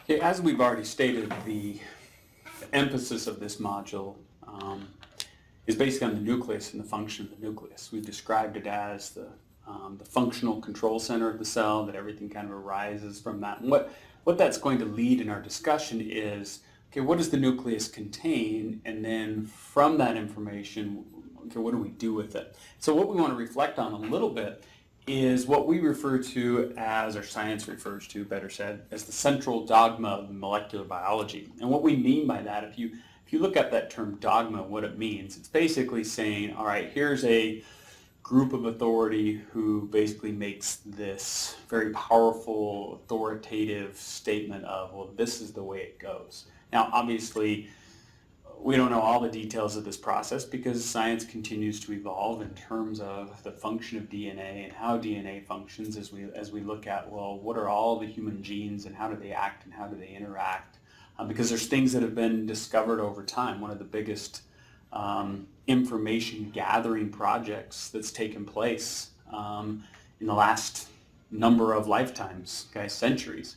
Okay, as we've already stated, the emphasis of this module is basically on the nucleus and the function of the nucleus. We've described it as the functional control center of the cell, that everything kind of arises from that. And what that's going to lead in our discussion is, okay, what does the nucleus contain? And then from that information, okay, what do we do with it? So what we want to reflect on a little bit is what we refer to as, or science refers to, better said, as the central dogma of molecular biology. And what we mean by that, if you look at that term dogma, what it means, it's basically saying, all right, here's a group of authority who basically makes this very powerful, authoritative statement of, well, this is the way it goes. Now, obviously, we don't know all the details of this process because science continues to evolve in terms of the function of DNA and how DNA functions as we look at, well, what are all the human genes and how do they act and how do they interact? Because there's things that have been discovered over time. One of the biggest information gathering projects that's taken place in the last number of lifetimes, centuries,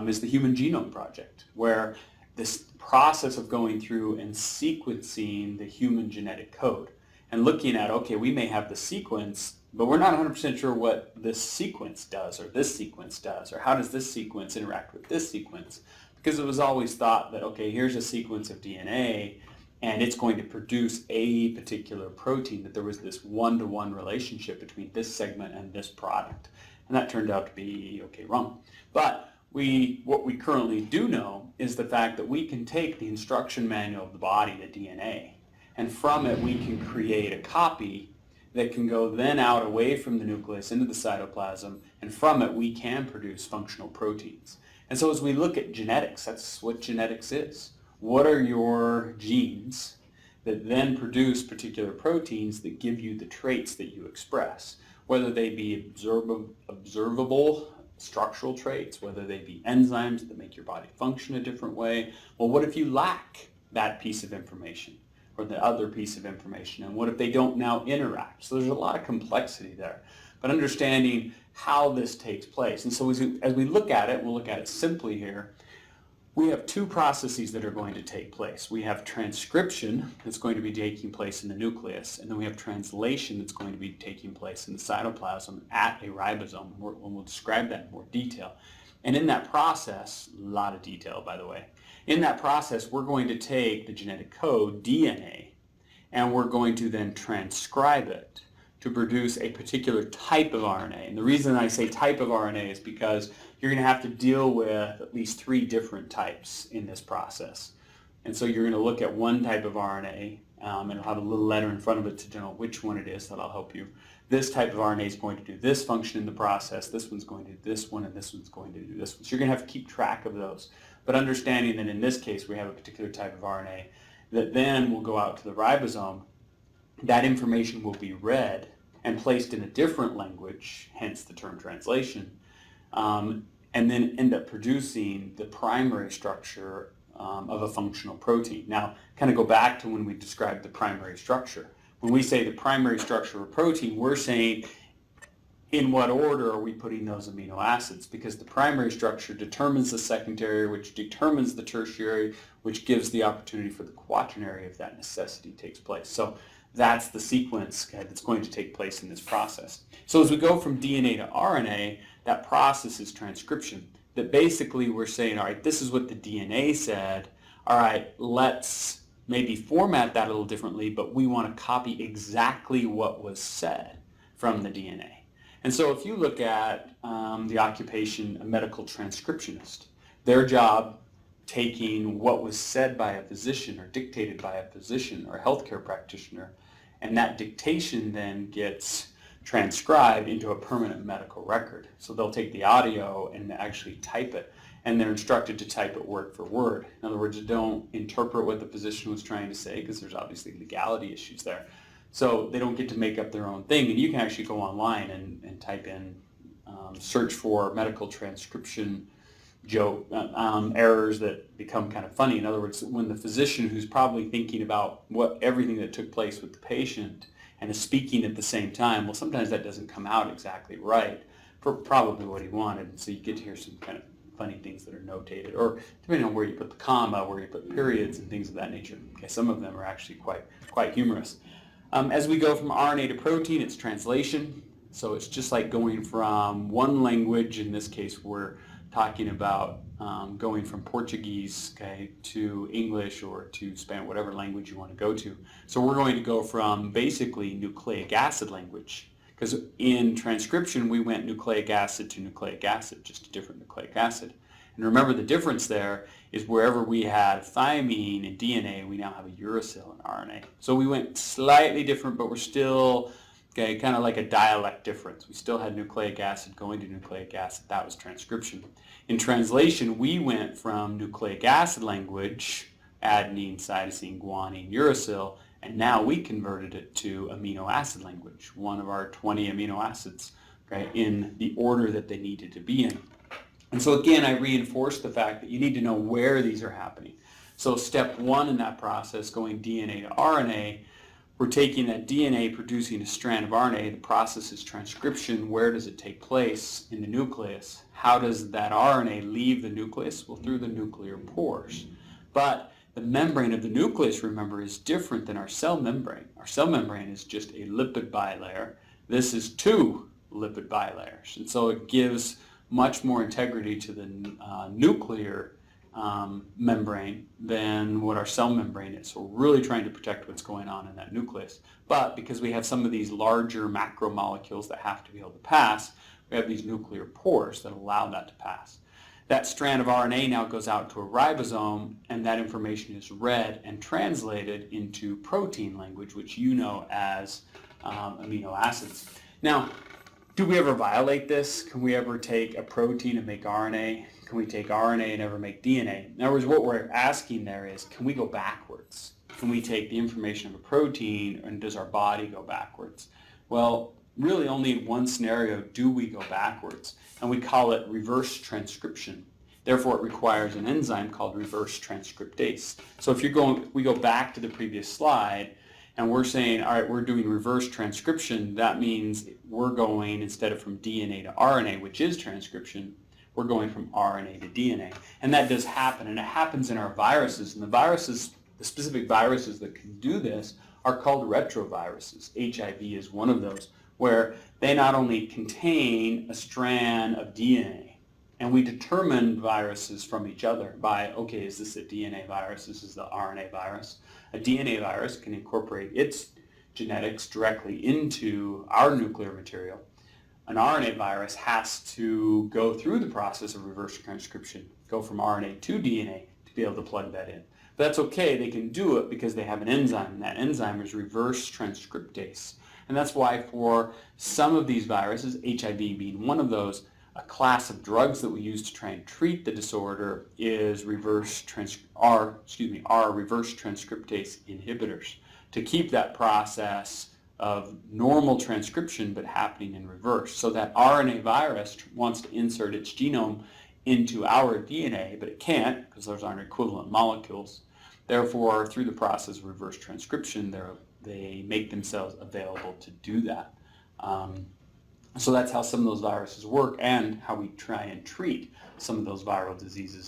is the Human Genome Project, where this process of going through and sequencing the human genetic code and looking at, okay, we may have the sequence, but we're not 100% sure what this sequence does or this sequence does, or how does this sequence interact with this sequence, because it was always thought that, okay, here's a sequence of DNA and it's going to produce a particular protein, that there was this one-to-one relationship between this segment and this product. And that turned out to be, okay, wrong. But what we currently do know is the fact that we can take the instruction manual of the body, the DNA, and from it we can create a copy that can go then out away from the nucleus into the cytoplasm, and from it we can produce functional proteins. And so as we look at genetics, that's what genetics is. What are your genes that then produce particular proteins that give you the traits that you express, whether they be observable structural traits, whether they be enzymes that make your body function a different way. Well, what if you lack that piece of information or the other piece of information? And what if they don't now interact? So there's a lot of complexity there. But understanding how this takes place. And so as we look at it, we'll look at it simply here, we have two processes that are going to take place. We have transcription that's going to be taking place in the nucleus, and then we have translation that's going to be taking place in the cytoplasm at a ribosome. We'll describe that in more detail. And in that process, a lot of detail, by the way, in that process, we're going to take the genetic code, DNA, and we're going to then transcribe it to produce a particular type of RNA. And the reason I say type of RNA is because you're going to have to deal with at least 3 different types in this process. And so you're going to look at one type of RNA, and it'll have a little letter in front of it to denote which one it is. That'll help you. This type of RNA is going to do this function in the process, this one's going to do this one, and this one's going to do this one. So you're going to have to keep track of those. But understanding that in this case we have a particular type of RNA that then will go out to the ribosome, that information will be read and placed in a different language, hence the term translation, and then end up producing the primary structure of a functional protein. Now, kind of go back to when we described the primary structure. When we say the primary structure of a protein, we're saying in what order are we putting those amino acids, because the primary structure determines the secondary, which determines the tertiary, which gives the opportunity for the quaternary if that necessity takes place. So that's the sequence that's going to take place in this process. So as we go from DNA to RNA, that process is transcription. That basically we're saying, all right, this is what the DNA said. All right, let's maybe format that a little differently, but we want to copy exactly what was said from the DNA. And so if you look at the occupation of medical transcriptionist, their job taking what was said by a physician or dictated by a physician or a healthcare practitioner, and that dictation then gets transcribed into a permanent medical record. So they'll take the audio and actually type it, and they're instructed to type it word for word. In other words, don't interpret what the physician was trying to say, because there's obviously legality issues there. So they don't get to make up their own thing, and you can actually go online and type in, search for medical transcription errors that become kind of funny. In other words, when the physician, who's probably thinking about everything that took place with the patient and is speaking at the same time, well, sometimes that doesn't come out exactly right for probably what he wanted. And so you get to hear some kind of funny things that are notated, or depending on where you put the comma, where you put periods and things of that nature. Okay, some of them are actually quite humorous. As we go from RNA to protein, it's translation. So it's just like going from one language, in this case we're talking about going from Portuguese, okay, to English or to Spanish, whatever language you want to go to. So we're going to go from basically nucleic acid language, because in transcription we went nucleic acid to nucleic acid, just a different nucleic acid. And remember, the difference there is wherever we had thymine in DNA, we now have a uracil in RNA. So we went slightly different, but we're still, okay, kind of like a dialect difference. We still had nucleic acid going to nucleic acid. That was transcription. In translation, we went from nucleic acid language, adenine, cytosine, guanine, uracil, and now we converted it to amino acid language, one of our 20 amino acids, okay, in the order that they needed to be in. And so again, I reinforce the fact that you need to know where these are happening. So step one in that process, going DNA to RNA, we're taking that DNA, producing a strand of RNA. The process is transcription. Where does it take place? In the nucleus. How does that RNA leave the nucleus? Well, through the nuclear pores. But the membrane of the nucleus, remember, is different than our cell membrane. Our cell membrane is just a lipid bilayer. This is two lipid bilayers. And so it gives much more integrity to the nuclear membrane than what our cell membrane is. So we're really trying to protect what's going on in that nucleus. But because we have some of these larger macromolecules that have to be able to pass, we have these nuclear pores that allow that to pass. That strand of RNA now goes out to a ribosome, and that information is read and translated into protein language, which you know as amino acids. Now, do we ever violate this? Can we ever take a protein and make RNA? Can we take RNA and ever make DNA? In other words, what we're asking there is, can we go backwards? Can we take the information of a protein, and does our body go backwards? Well, really only in one scenario do we go backwards, and we call it reverse transcription. Therefore, it requires an enzyme called reverse transcriptase. So if we go back to the previous slide, and we're saying, all right, we're doing reverse transcription, that means we're going, instead of from DNA to RNA, which is transcription, we're going from RNA to DNA. And that does happen, and it happens in our viruses. And the specific viruses that can do this are called retroviruses. HIV is one of those, where they not only contain a strand of DNA, and we determine viruses from each other by, okay, is this a DNA virus? This is the RNA virus. A DNA virus can incorporate its genetics directly into our nuclear material. An RNA virus has to go through the process of reverse transcription, go from RNA to DNA to be able to plug that in. But that's okay, they can do it because they have an enzyme, and that enzyme is reverse transcriptase. And that's why for some of these viruses, HIV being one of those, a class of drugs that we use to try and treat the disorder is reverse transcriptase inhibitors, to keep that process of normal transcription but happening in reverse. So that RNA virus wants to insert its genome into our DNA, but it can't because those aren't equivalent molecules. Therefore, through the process of reverse transcription, they make themselves available to do that. So that's how some of those viruses work, and how we try and treat some of those viral diseases.